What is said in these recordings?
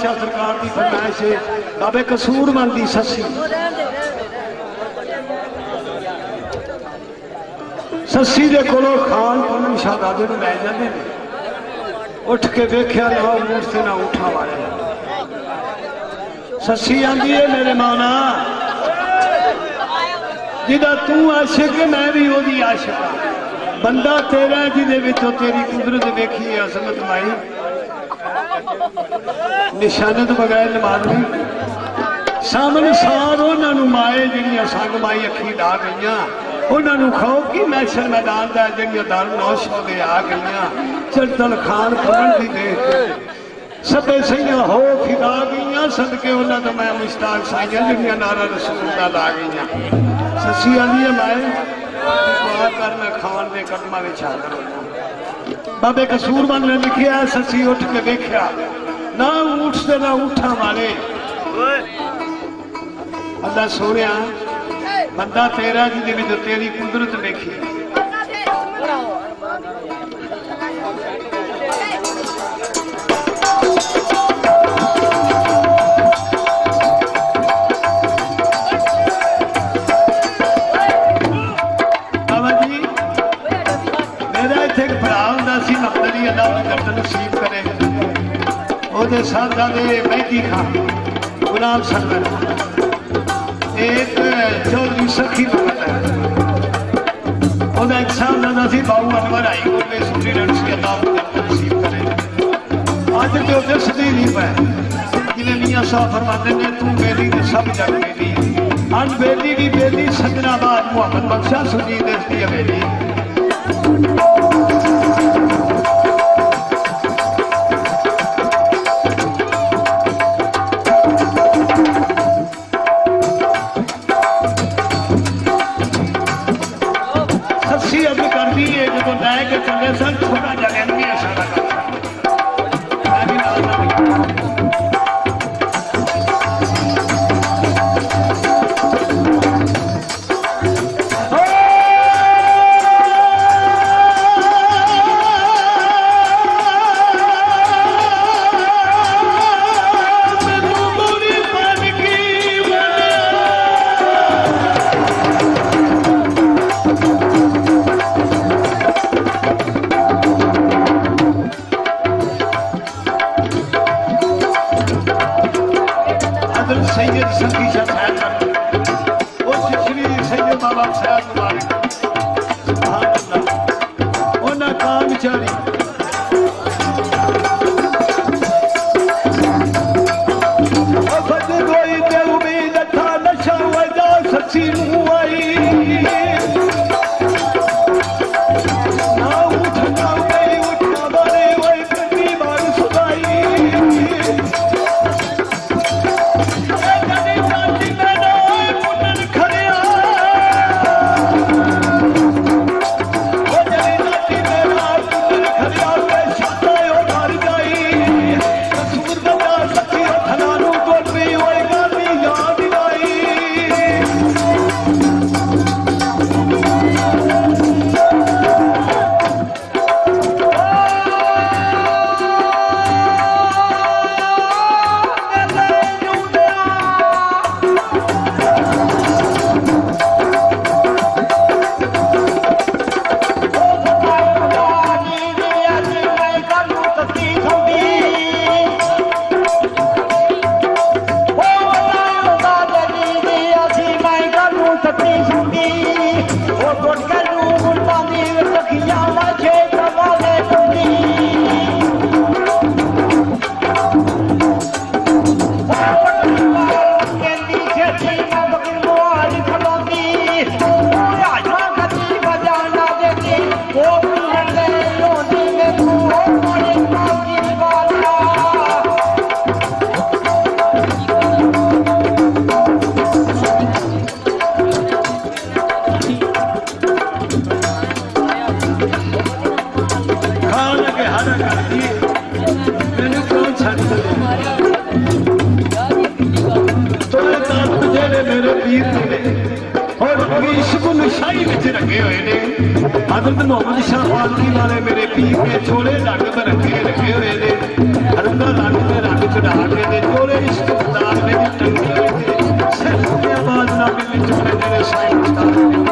बादशाह सरकार की फरमाइश है बाबे कसूरमंद दी ससी ससी दे कोलों खान पान शहजादे नूं लै जांदे ने उठ के वेख्या ना ऊंट से ना उठा वाले ससी आंदी है मेरे माना जिदा तू आशिक है मैं भी ओदी आशिक बंदा तेरा जिदे विचों तेरी कुदरत वेखी है असमत माई निशानत बगैर नमाज नहीं सामने सार उन्होंने माए जिहड़ियां संग माई अखी ला गई उन्होंने खाओ कि मैशर मैदान का जिहड़ियां दारू 900 दे आ गई चरतल खान फुलन की देख सबे सही हो फिदा गई सदके उन्होंने तो मैं मुश्ताक साइया जिहड़ियां नारा रसूल दा ला गई ससी आंदी है माए दुआ कर मैं खान दे कदमां विच हाज़र होना बाबे कसूरमंद ने लिखिया ससी उठ के देखा ना ऊठ से ना उठा वाले अल्लाह सोनिया बंदा तेरा जिहदे विच तेरी कुदरत देखी नसीब करे ओदे साहबजादे मेहदी खान गुलाम सरवर एक चौधरी सखी भगत है ओदा एक साहबजादा सी बाबू अनवर आई उन्हें सुनी लड़सी अल्लाह नसीब करे आज तो दसदी नहीं पे जिन्हें मियाँ साहब फरमाते ने तू बेली ने सब जग बेली अन बेली की बेली सजनाबाद मोहम्मद बख्शा सुनी दसदी है बेली छोटा जगह नहीं इशारा करता और इश्क नशाई विच रखे हुए ने हजरत मोहम्मद शाह फालकी वाले मेरे पीर के चोले रंग में रखे हुए ने रंगा रंग में रंग चढ़ा के ने चोले इश्क दार ने टंगे हुए सिर्फ के आवाज ना मिली चोले मेरे साईं उस्ताद ने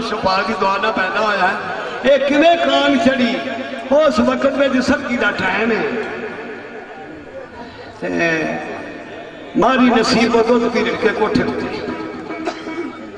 शफा की दुआ ना पैदा होया है ये किवें कान चढ़ी उस वक्त में सर्दी का टाइम है मारी नसीब दुध पी के कोठे उत्ते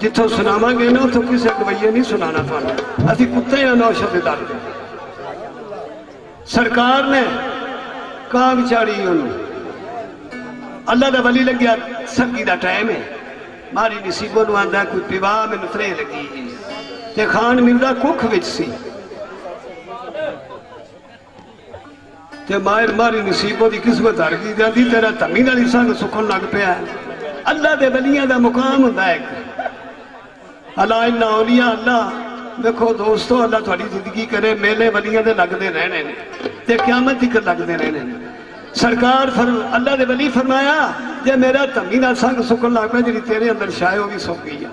जिथों सुनावांगे ना उतो किसी गवैये नहीं सुनाना थानू असीं कुत्ते हैं नौशद दे दर सरकार ने काग चाड़ी उन्होंने अल्लाह का वली लग्या सर्दी का टाइम है मारी नसीबों नूं आंदा कोई पिवा मैनूं त्रे लगी ते खान मिलदा कुख विच सी ते मायर मारी नसीबों की किस्मत हर गई जाती तेरा धमी नाल ही संग सुखन लग पिया अल्लाह के वलियां का मुकाम हुंदा है अल्लाह इन्ना औलिया अल्लाह देखो दोस्तों अल्लाह थोड़ी जिंदगी करे मेले वलियां दे लगते रहने ते क़यामत तक लगते रहने सरकार अल्लाह के वली फरमाया जे मेरा धमी नाल संग सुखन लग पिया जी तेरे अंदर शाय वो भी सुख गई है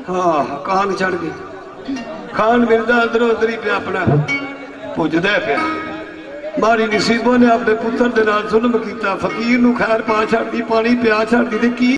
हाँ कान चढ़ गई खान मिलदा अंदरों अंदर ही पिया अपना पुजदा पिया मारी नसीबों ने अपने पुत्र दे नाल जुल्म किया फकीर नूं खैर पा छड्डी पानी पिया छड्डी ते की